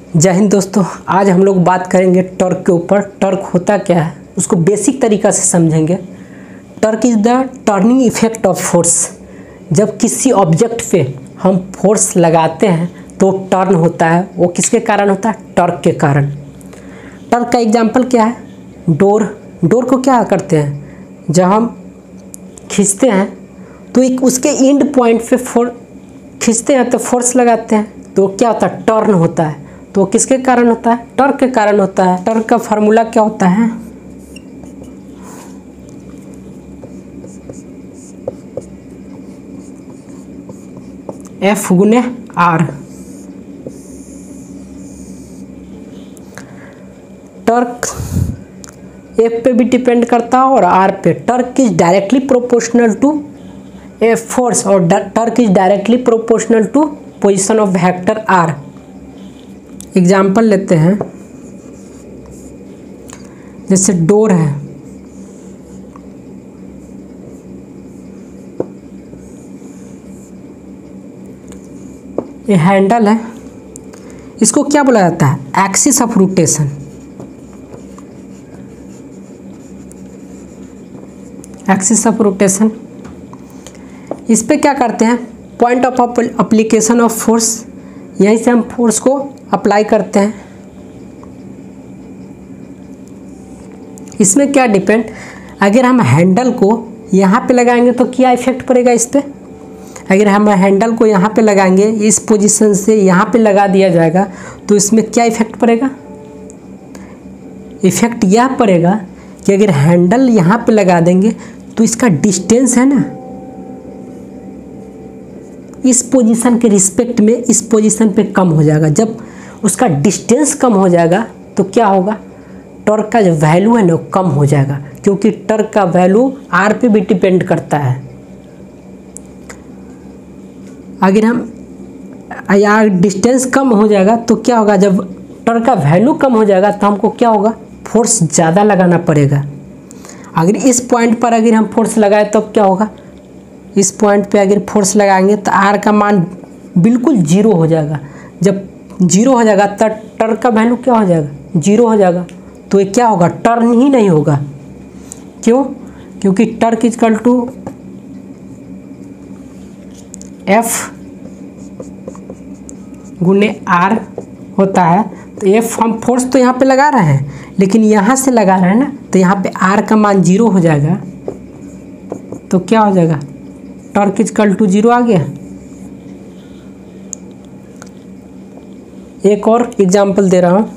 जय हिंद दोस्तों, आज हम लोग बात करेंगे टॉर्क के ऊपर। टॉर्क होता क्या है उसको बेसिक तरीका से समझेंगे। Torque is the turning effect of force. जब किसी ऑब्जेक्ट पे हम फोर्स लगाते हैं तो टर्न होता है, वो किसके कारण होता है? टॉर्क के कारण। टॉर्क का एग्जांपल क्या है? डोर को क्या करते हैं, जब हम खींचते हैं तो एक उसके एंड पॉइंट पे खींचते हैं तो फोर्स लगाते हैं तो क्या होता है? टर्न होता है। तो किसके कारण होता है? टॉर्क के कारण होता है। टॉर्क का फार्मूला क्या होता है? F गुने R। टॉर्क F पे भी डिपेंड करता है और R पे। Torque is directly proportional to F force और torque is directly proportional to position of vector R। Example लेते हैं, जैसे डोर है, ये हैंडल है, इसको क्या बोला जाता है? Axis of rotation. Axis of rotation, इस पे क्या करते हैं? Point of application of force, यहीं से हम फोर्स को अप्लाई करते हैं। इसमें क्या डिपेंड, अगर हम हैंडल को यहाँ पे लगाएंगे तो क्या इफेक्ट पड़ेगा इस पर? अगर हम हैंडल को यहाँ पे लगाएंगे, इस पोजीशन से यहाँ पे लगा दिया जाएगा तो इसमें क्या इफेक्ट पड़ेगा? इफेक्ट यह पड़ेगा कि अगर हैंडल यहाँ पे लगा देंगे तो इसका डिस्टेंस है ना, इस पोजीशन के रिस्पेक्ट में इस पोजीशन पे कम हो जाएगा। जब उसका डिस्टेंस कम हो जाएगा तो क्या होगा? टॉर्क का जो वैल्यू है ना वो कम हो जाएगा, क्योंकि टॉर्क का वैल्यू आर पे भी डिपेंड करता है। अगर हम यार डिस्टेंस कम हो जाएगा तो क्या होगा? जब टॉर्क का वैल्यू कम हो जाएगा तो हमको क्या होगा? फोर्स ज़्यादा लगाना पड़ेगा। अगर इस पॉइंट पर अगर हम फोर्स लगाए तो क्या होगा? इस पॉइंट पे अगर फोर्स लगाएंगे तो आर का मान बिल्कुल जीरो हो जाएगा। जब जीरो हो जाएगा तो टॉर्क का वैल्यू क्या हो जाएगा? जीरो हो जाएगा। तो ये क्या होगा? टर्न ही नहीं होगा। क्यों? क्योंकि टॉर्क इक्वल टू F गुने R होता है। तो F हम फोर्स तो यहाँ पे लगा रहे हैं, लेकिन यहाँ से लगा रहे हैं ना, तो यहाँ पे R का मान जीरो हो जाएगा। तो क्या हो जाएगा? टॉर्क इक्वल टू जीरो आ गया। एक और एग्जांपल दे रहा हूँ,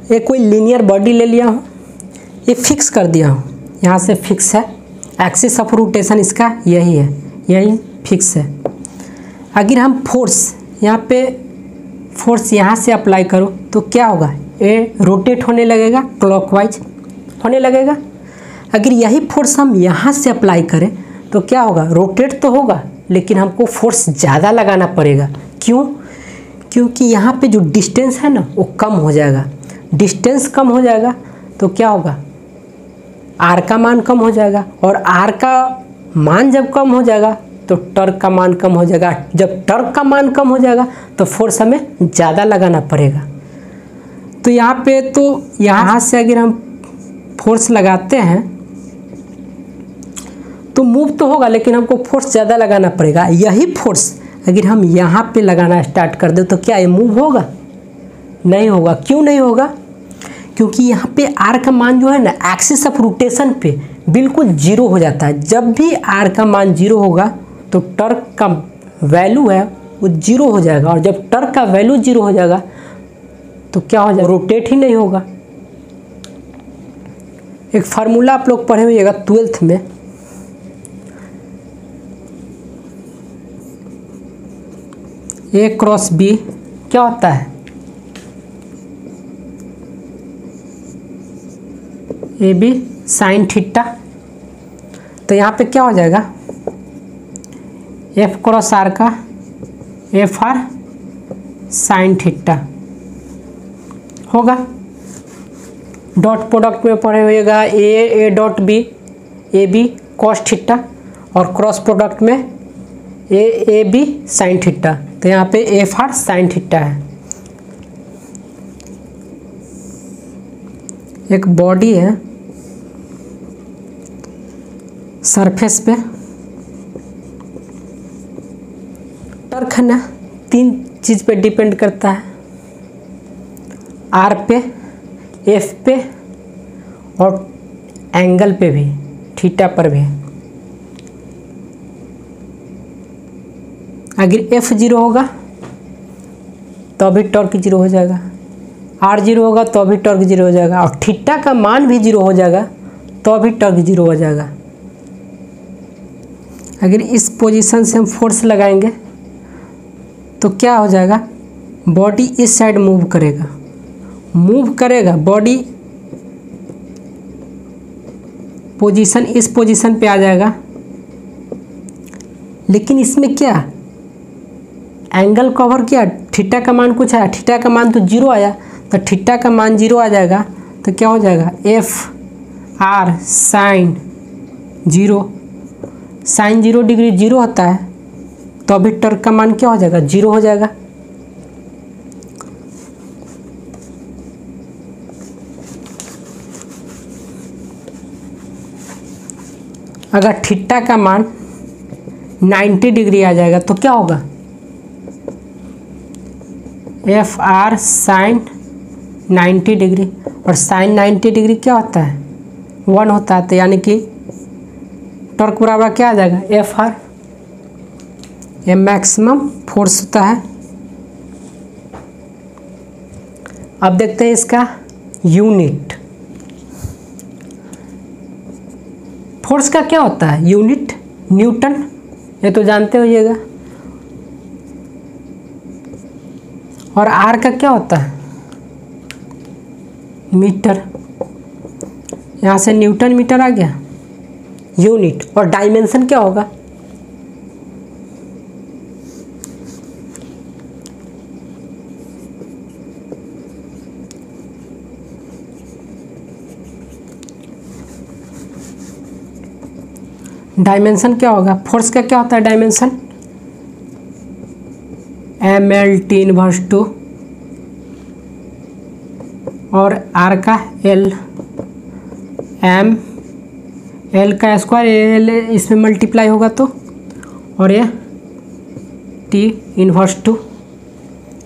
ये कोई लीनियर बॉडी ले लिया हूँ, ये फिक्स कर दिया हूँ, यहाँ से फिक्स है। एक्सिस ऑफ रोटेशन इसका यही है, यही फिक्स है। अगर हम फोर्स यहाँ से अप्लाई करो तो क्या होगा? ये रोटेट होने लगेगा, क्लॉकवाइज होने लगेगा। अगर यही फोर्स हम यहाँ से अप्लाई करें तो क्या होगा? रोटेट तो होगा, लेकिन हमको फोर्स ज़्यादा लगाना पड़ेगा। क्यों? क्योंकि यहाँ पे जो डिस्टेंस है ना वो कम हो जाएगा। डिस्टेंस कम हो जाएगा तो क्या होगा? आर का मान कम हो जाएगा, और आर का मान जब कम हो जाएगा तो टॉर्क का मान कम हो जाएगा। जब टॉर्क का मान कम हो जाएगा तो फोर्स हमें ज़्यादा लगाना पड़ेगा। तो यहाँ से अगर हम फोर्स लगाते हैं तो मूव तो होगा, लेकिन हमको फोर्स ज़्यादा लगाना पड़ेगा। यही फोर्स अगर हम यहाँ पे लगाना स्टार्ट कर दें तो क्या ये मूव होगा? नहीं होगा। क्यों नहीं होगा? क्योंकि यहाँ पे आर का मान जो है ना, एक्सिस ऑफ रोटेशन पे बिल्कुल जीरो हो जाता है। जब भी आर का मान जीरो होगा तो टॉर्क का वैल्यू है वो जीरो हो जाएगा, और जब टॉर्क का वैल्यू जीरो हो जाएगा तो क्या हो जाएगा? रोटेट ही नहीं होगा। एक फार्मूला आप लोग पढ़े होइएगा 12th में, A क्रॉस B क्या होता है? AB sine theta. तो यहाँ पे क्या हो जाएगा? F क्रॉस R का FR साइन थीटा। होगा। डॉट प्रोडक्ट में पढ़े होएगा A dot B, A B cos theta, और क्रॉस प्रोडक्ट में ए बी साइन थीटा। तो यहाँ पे एफ आर साइन थीटा है। एक बॉडी है, सरफेस पे टॉर्क है ना, 3 चीज़ पे डिपेंड करता है, आर पे, एफ पे और एंगल पे भी, थीटा पर भी। अगर एफ 0 होगा तो भी टॉर्क 0 हो जाएगा, आर 0 होगा तो भी टॉर्क 0 हो जाएगा, और थीटा का मान भी 0 हो जाएगा तो भी टॉर्क 0 हो जाएगा। अगर इस पोजीशन से हम फोर्स लगाएंगे तो क्या हो जाएगा, बॉडी इस साइड मूव करेगा, बॉडी पोजीशन इस पोजीशन पे आ जाएगा। लेकिन इसमें क्या एंगल कवर किया, थीटा का मान कुछ आया, थीटा का मान तो 0 आया, तो थीटा का मान 0 आ जाएगा तो क्या हो जाएगा, F R sine 0, sine 0 degree 0 होता है, तो अभी टॉर्क का मान क्या हो जाएगा, 0 हो जाएगा। अगर थीटा का मान 90 डिग्री आ जाएगा तो क्या होगा, एफ आर साइन 90 डिग्री, और साइन 90 डिग्री क्या होता है, 1 होता है। तो यानी कि टॉर्क बराबर क्या आ जाएगा, एफ आर, ये मैक्सिमम फोर्स होता है। अब देखते हैं इसका यूनिट। फोर्स का क्या होता है यूनिट, न्यूटन, ये तो जानते होइएगा। और आर का क्या होता है, मीटर, यहाँ से न्यूटन मीटर आ गया यूनिट। और डायमेंशन क्या होगा, डायमेंशन क्या होगा, फोर्स का क्या होता है डायमेंशन, ml t इनवर्स 2, और आर का एल, एम एल का स्क्वायर, एल इसमें मल्टीप्लाई होगा तो, और ये टी इनवर्स 2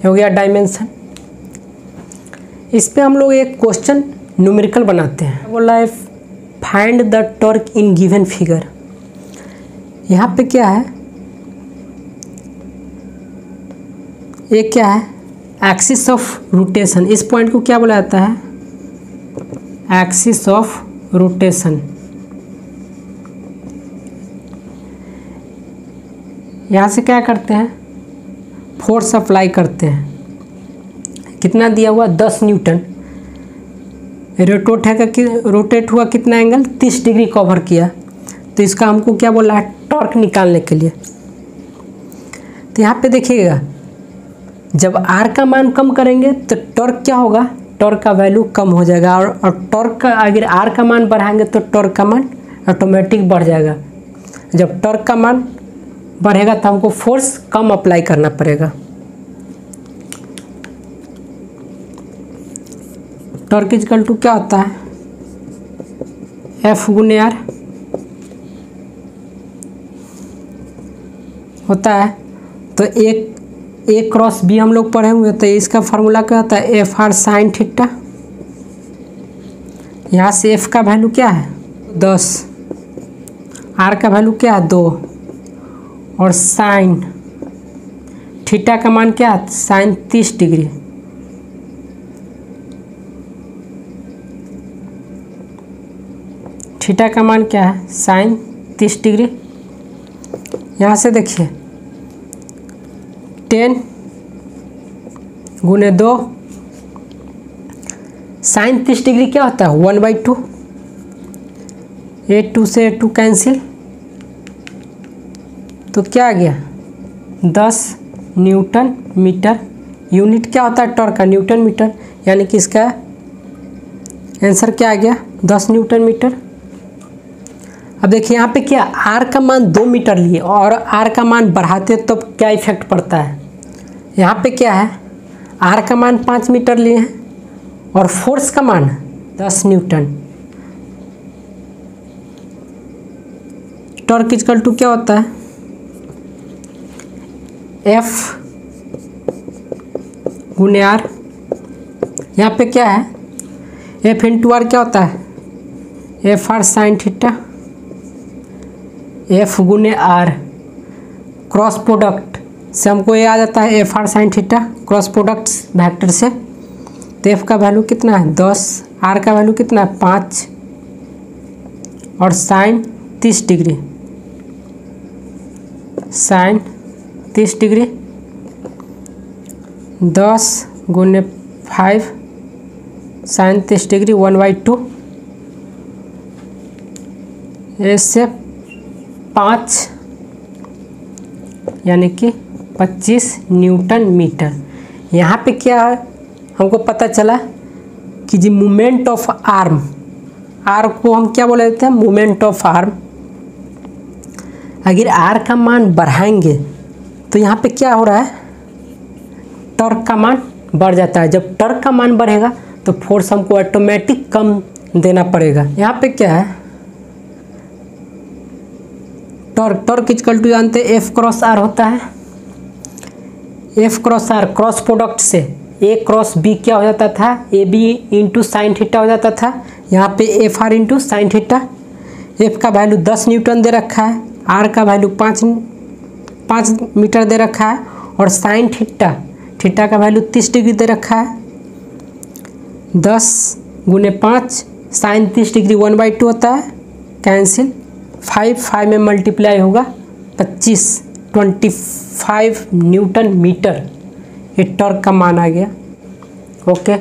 हो गया डायमेंशन। इस पे हम लोग एक क्वेश्चन न्यूमेरिकल बनाते हैं, बोला है find the torque in given figure. यहाँ पे क्या है, ये क्या है, एक्सिस ऑफ रोटेशन। इस पॉइंट को क्या बोला जाता है, एक्सिस ऑफ रोटेशन। यहाँ से क्या करते हैं, फोर्स अप्लाई करते हैं। कितना दिया हुआ 10 न्यूटन, रोटेट हुआ कितना एंगल 30 डिग्री कवर किया। तो इसका हमको क्या बोला है, टॉर्क निकालने के लिए। तो यहाँ पे देखिएगा जब आर का मान कम करेंगे तो टॉर्क क्या होगा, टॉर्क का वैल्यू कम हो जाएगा। और टॉर्क का अगर आर का मान बढ़ाएंगे तो टॉर्क का मान ऑटोमेटिक बढ़ जाएगा। जब टॉर्क का मान बढ़ेगा तो हमको फोर्स कम अप्लाई करना पड़ेगा। टॉर्क इक्वल टू क्या होता है, एफ गुने आर होता है। तो ए क्रॉस बी हम लोग पढ़े हुए, तो इसका फार्मूला क्या होता है, एफ आर साइन थीटा। यहाँ से एफ का वैल्यू क्या है 10, आर का वैल्यू क्या है 2, और साइन थीटा का मान क्या है, साइन 30 डिग्री। थीटा का मान क्या है, साइन 30 डिग्री। यहाँ से देखिए 10 गुने 2, साइन 30 डिग्री क्या होता है 1/2, 2 से 2 कैंसिल, तो क्या आ गया 10 न्यूटन मीटर यूनिट क्या होता है टॉर्क का? Newton metre. यानी कि इसका आंसर क्या आ गया? 10 न्यूटन मीटर। अब देखिए यहाँ पे क्या आर का मान 2 मीटर लिए और आर का मान बढ़ाते तो क्या इफेक्ट पड़ता है? यहाँ पे क्या है, आर का मान 5 मीटर लिए हैं और फोर्स का मान 10 न्यूटन। टॉर्क इक्वल टू क्या होता है? एफ गुने आर। यहाँ पे क्या है, एफ इंटू आर क्या होता है? F R sign theta. F गुने आर क्रॉस प्रोडक्ट से हमको ये आ जाता है F R sine theta, cross product vector से। तो एफ का वैल्यू कितना है? 10। आर का वैल्यू कितना है? 5 और साइन 30 डिग्री। साइन 30 डिग्री 10 गुने 5 साइन 30 डिग्री 1/2 इससे 5 यानी कि 25 न्यूटन मीटर। यहाँ पे क्या है हमको पता चला कि जी मूवमेंट ऑफ आर्म, आर को हम क्या बोले देते हैं? Movement of arm. अगर आर का मान बढ़ाएंगे तो यहाँ पे क्या हो रहा है? टॉर्क का मान बढ़ जाता है। जब टॉर्क का मान बढ़ेगा तो फोर्स हमको ऑटोमेटिक कम देना पड़ेगा। यहाँ पे क्या है, टॉर्क इक्वल टू जानते हैं एफ क्रॉस आर होता है। F cross R cross product से ए क्रॉस बी क्या हो जाता था? A B into sine theta हो जाता था। यहाँ पे F R into sine theta. एफ का वैल्यू 10 न्यूटन दे रखा है, आर का वैल्यू 5 मीटर दे रखा है और साइन थीटा का वैल्यू 30 डिग्री दे रखा है। 10 गुने 5 साइन 30 डिग्री 1/2 होता है, कैंसिल। 5 में मल्टीप्लाई होगा 25 न्यूटन मीटर। ये टॉर्क का मान आ गया। ओके।